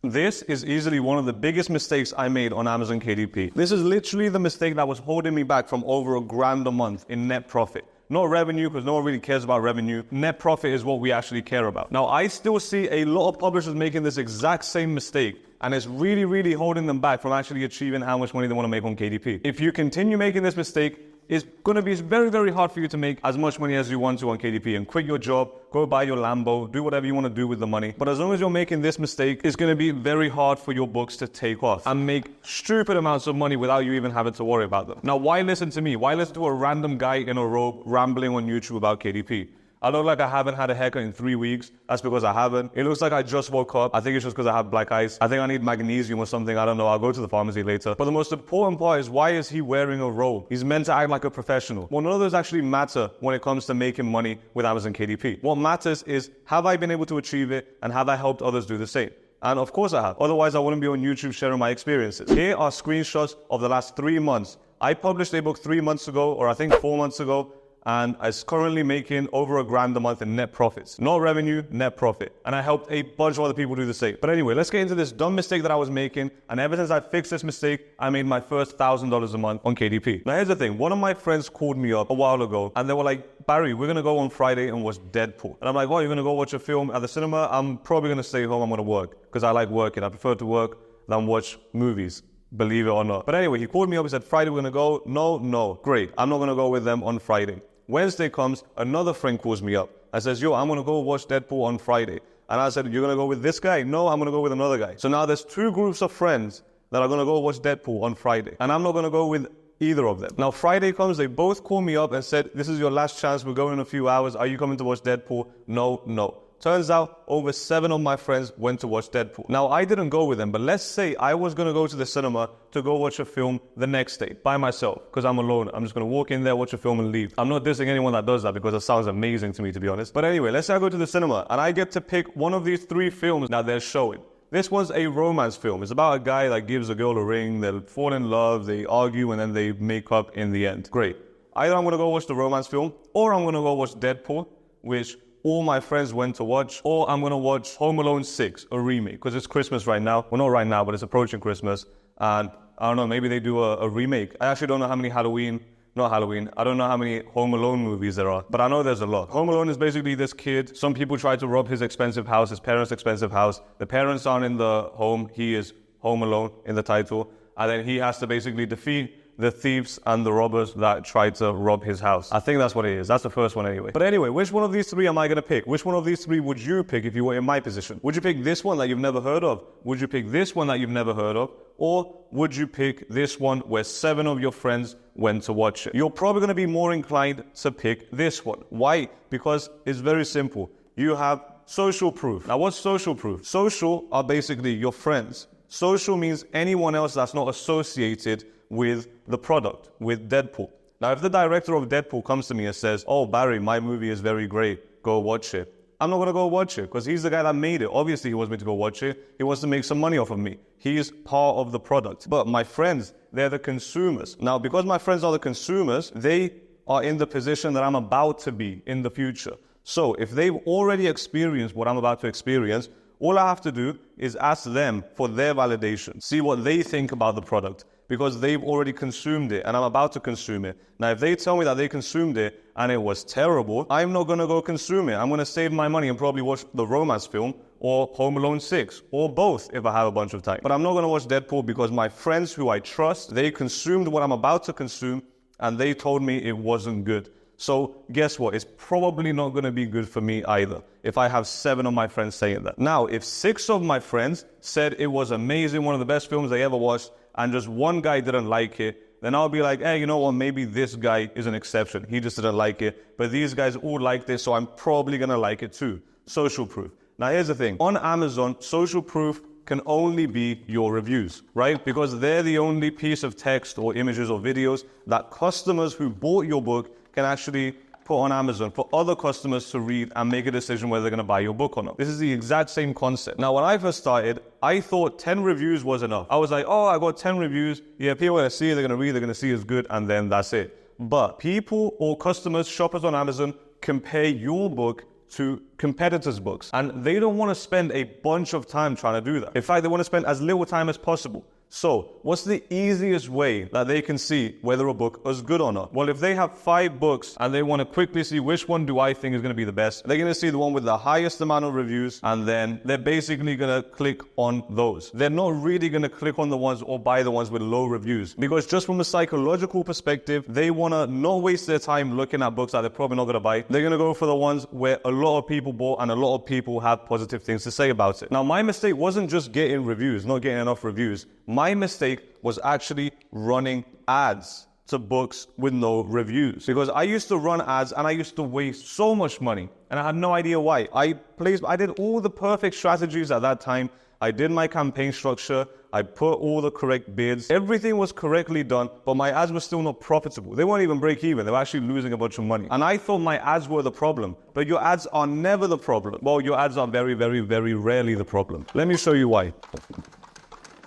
This is easily one of the biggest mistakes I made on Amazon KDP. This is literally the mistake that was holding me back from over $1,000 a month in net profit. Not revenue, because no one really cares about revenue. Net profit is what we actually care about. Now, I still see a lot of publishers making this exact same mistake, and it's really, really holding them back from actually achieving how much money they want to make on KDP. If you continue making this mistake, it's going to be very, very hard for you to make as much money as you want to on KDP and quit your job, go buy your Lambo, do whatever you want to do with the money. But as long as you're making this mistake, it's going to be very hard for your books to take off and make stupid amounts of money without you even having to worry about them. Now, why listen to me? Why listen to a random guy in a robe rambling on YouTube about KDP? I look like I haven't had a haircut in 3 weeks. That's because I haven't. It looks like I just woke up. I think it's just because I have black eyes. I think I need magnesium or something. I don't know. I'll go to the pharmacy later. But the most important part is, why is he wearing a robe? He's meant to act like a professional. Well, none of those actually matter when it comes to making money with Amazon KDP. What matters is, have I been able to achieve it, and have I helped others do the same? And of course I have. Otherwise, I wouldn't be on YouTube sharing my experiences. Here are screenshots of the last 3 months. I published a book 3 months ago, or I think 4 months ago, and is currently making over $1,000 a month in net profits. Not revenue, net profit. And I helped a bunch of other people do the same. But anyway, let's get into this dumb mistake that I was making. And ever since I fixed this mistake, I made my first $1,000 a month on KDP. Now here's the thing. One of my friends called me up a while ago, and they were like, Barry, we're gonna go on Friday and watch Deadpool. And I'm like, oh, you're gonna go watch a film at the cinema? I'm probably gonna stay home, I'm gonna work. Because I like working. I prefer to work than watch movies, believe it or not. But anyway, he called me up, he said, Friday we're gonna go. No, great. I'm not gonna go with them on Friday. Wednesday comes, another friend calls me up and says, yo, I'm going to go watch Deadpool on Friday. And I said, you're going to go with this guy? No, I'm going to go with another guy. So now there's 2 groups of friends that are going to go watch Deadpool on Friday. And I'm not going to go with either of them. Now Friday comes, they both call me up and said, this is your last chance. We're going in a few hours. Are you coming to watch Deadpool? No. Turns out over 7 of my friends went to watch Deadpool. Now, I didn't go with them, but let's say I was going to go to the cinema to go watch a film the next day by myself, because I'm alone. I'm just going to walk in there, watch a film and leave. I'm not dissing anyone that does that, because it sounds amazing to me, to be honest. But anyway, let's say I go to the cinema and I get to pick one of these 3 films that they're showing. This one's a romance film. It's about a guy that gives a girl a ring, they'll fall in love, they argue, and then they make up in the end. Great. Either I'm going to go watch the romance film, or I'm going to go watch Deadpool, which all my friends went to watch, or I'm going to watch Home Alone 6, a remake, because it's Christmas right now. Well, not right now, but it's approaching Christmas. And I don't know, maybe they do a remake. I actually don't know how many I don't know how many Home Alone movies there are, but I know there's a lot. Home Alone is basically this kid. Some people try to rob his expensive house, his parents' expensive house. The parents aren't in the home. He is home alone in the title. And then he has to basically defeat the thieves and the robbers that try to rob his house. I think that's what it is. That's the first one anyway. But anyway, which one of these 3 am I going to pick? Which one of these 3 would you pick if you were in my position? Would you pick this one that you've never heard of? Would you pick this one that you've never heard of? Or would you pick this one where 7 of your friends went to watch it? You're probably going to be more inclined to pick this one. Why? Because it's very simple. You have social proof. Now, what's social proof? Social are basically your friends. Social means anyone else that's not associated with the product, with Deadpool. Now, if the director of Deadpool comes to me and says, oh, Barry, my movie is very great, go watch it, I'm not going to go watch it, because he's the guy that made it. Obviously, he wants me to go watch it. He wants to make some money off of me. He is part of the product. But my friends, they're the consumers. Now, because my friends are the consumers, they are in the position that I'm about to be in the future. So if they've already experienced what I'm about to experience, all I have to do is ask them for their validation, see what they think about the product, because they've already consumed it and I'm about to consume it. Now, if they tell me that they consumed it and it was terrible, I'm not going to go consume it. I'm going to save my money and probably watch the romance film or Home Alone 6 or both if I have a bunch of time. But I'm not going to watch Deadpool because my friends who I trust, they consumed what I'm about to consume and they told me it wasn't good. So guess what? It's probably not going to be good for me either if I have 7 of my friends saying that. Now, if 6 of my friends said it was amazing, one of the best films they ever watched, and just one guy didn't like it, then I'll be like, hey, you know what? Maybe this guy is an exception. He just didn't like it. But these guys all liked it, so I'm probably going to like it too. Social proof. Now, here's the thing. On Amazon, social proof can only be your reviews, right? Because they're the only piece of text or images or videos that customers who bought your book can actually put on Amazon for other customers to read and make a decision whether they're going to buy your book or not. This is the exact same concept. Now, when I first started, I thought 10 reviews was enough. I was like, oh, I got 10 reviews. Yeah, people are going to see it, they're going to read, they're going to see it's good, and then that's it. But people or customers, shoppers on Amazon, compare your book to competitors' books. And they don't want to spend a bunch of time trying to do that. In fact, they want to spend as little time as possible. So, what's the easiest way that they can see whether a book is good or not? Well, if they have 5 books and they want to quickly see which one do I think is going to be the best, they're going to see the one with the highest amount of reviews, and then they're basically going to click on those. They're not really going to click on the ones or buy the ones with low reviews, because just from a psychological perspective, they want to not waste their time looking at books that they're probably not going to buy. They're going to go for the ones where a lot of people bought and a lot of people have positive things to say about it. Now, my mistake wasn't just getting reviews, not getting enough reviews. My mistake was actually running ads to books with no reviews, because I used to run ads and I used to waste so much money and I had no idea why. I did all the perfect strategies at that time. I did my campaign structure. I put all the correct bids. Everything was correctly done, but my ads were still not profitable. They weren't even break even. They were actually losing a bunch of money. And I thought my ads were the problem, but your ads are never the problem. Well, your ads are very, very, very rarely the problem. Let me show you why.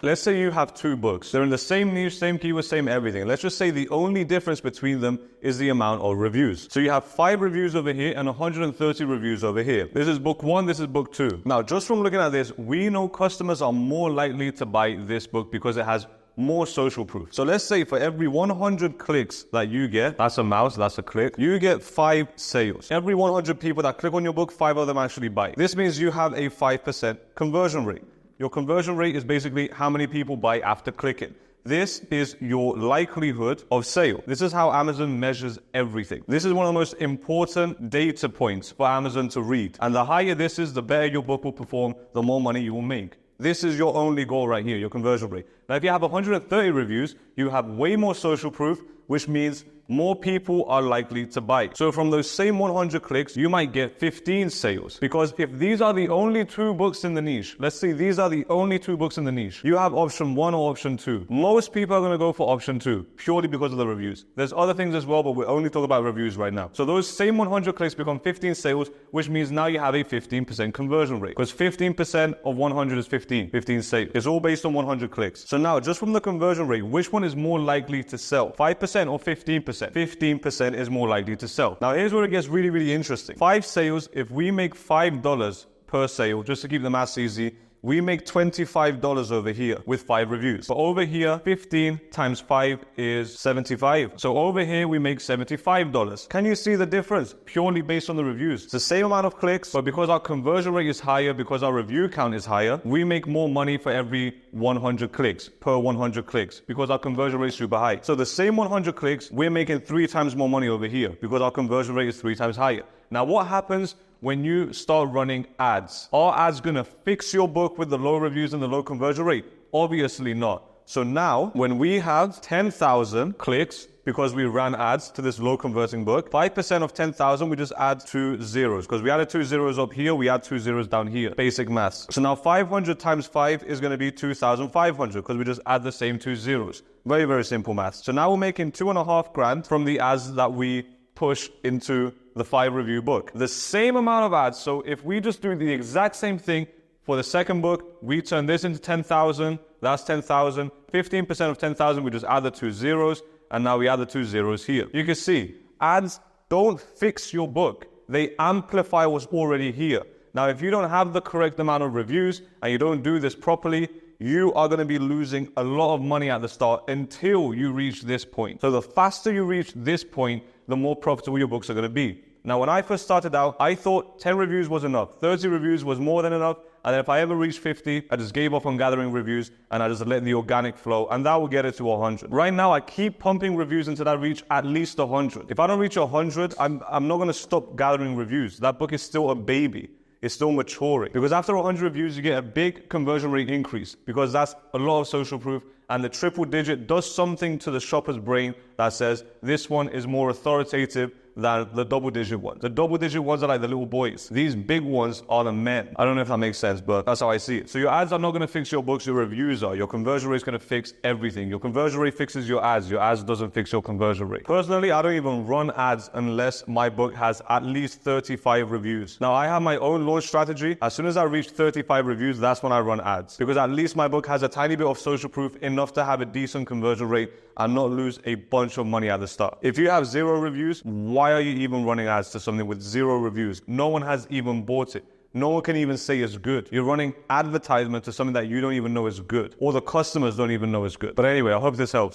Let's say you have 2 books. They're in the same niche, same keyword, same everything. Let's just say the only difference between them is the amount of reviews. So you have 5 reviews over here and 130 reviews over here. This is book 1, this is book 2. Now, just from looking at this, we know customers are more likely to buy this book because it has more social proof. So let's say for every 100 clicks that you get, that's a mouse, that's a click, you get 5 sales. Every 100 people that click on your book, 5 of them actually buy. This means you have a 5% conversion rate. Your conversion rate is basically how many people buy after clicking. This is your likelihood of sale. This is how Amazon measures everything. This is one of the most important data points for Amazon to read. And the higher this is, the better your book will perform, the more money you will make. This is your only goal right here, your conversion rate. Now, if you have 130 reviews, you have way more social proof, which means more people are likely to buy. So from those same 100 clicks, you might get 15 sales. Because if these are the only 2 books in the niche, let's say these are the only 2 books in the niche, you have option 1 or option 2. Most people are going to go for option 2, purely because of the reviews. There's other things as well, but we're only talking about reviews right now. So those same 100 clicks become 15 sales, which means now you have a 15% conversion rate. Because 15% of 100 is 15 sales. It's all based on 100 clicks. So now, just from the conversion rate, which one is more likely to sell? 5% or 15%? 15% is more likely to sell. Now, here's where it gets really, really interesting. 5 sales, if we make $5 per sale, just to keep the maths easy, we make $25 over here with 5 reviews. But over here, 15 times 5 is 75. So over here, we make $75. Can you see the difference? Purely based on the reviews. It's the same amount of clicks, but because our conversion rate is higher, because our review count is higher, we make more money for every 100 clicks, per 100 clicks, because our conversion rate is super high. So the same 100 clicks, we're making 3 times more money over here, because our conversion rate is 3 times higher. Now, what happens when you start running ads? Are ads going to fix your book with the low reviews and the low conversion rate? Obviously not. So now, when we have 10,000 clicks, because we ran ads to this low converting book, 5% of 10,000, we just add 2 zeros. Because we added 2 zeros up here, we add 2 zeros down here. Basic maths. So now 500 times 5 is going to be 2,500, because we just add the same 2 zeros. Very, very simple maths. So now we're making $2.5 grand from the ads that we push into the 5 review book. The same amount of ads. So if we just do the exact same thing for the second book, we turn this into 10,000, that's 10,000, 15% of 10,000, we just add the 2 zeros, and now we add the 2 zeros here. You can see, ads don't fix your book. They amplify what's already here. Now, if you don't have the correct amount of reviews and you don't do this properly, you are going to be losing a lot of money at the start until you reach this point. So the faster you reach this point, the more profitable your books are going to be. Now, when I first started out, I thought 10 reviews was enough. 30 reviews was more than enough. And then if I ever reached 50, I just gave up on gathering reviews and I just let the organic flow, and that will get it to 100. Right now, I keep pumping reviews until I reach at least 100. If I don't reach 100, I'm not going to stop gathering reviews. That book is still a baby. It's still maturing. Because after 100 reviews, you get a big conversion rate increase, because that's a lot of social proof, and the triple digit does something to the shopper's brain that says this one is more authoritative than the double digit ones. The double digit ones are like the little boys. These big ones are the men. I don't know if that makes sense, but that's how I see it. So your ads are not going to fix your books, your reviews are. Your conversion rate is going to fix everything. Your conversion rate fixes your ads doesn't fix your conversion rate. Personally, I don't even run ads unless my book has at least 35 reviews. Now, I have my own launch strategy. As soon as I reach 35 reviews, that's when I run ads, because at least my book has a tiny bit of social proof, enough to have a decent conversion rate and not lose a bunch of money at the start. If you have 0 reviews, why why are you even running ads to something with 0 reviews? No one has even bought it. No one can even say it's good. You're running advertisement to something that you don't even know is good, or the customers don't even know is good. But anyway, I hope this helps.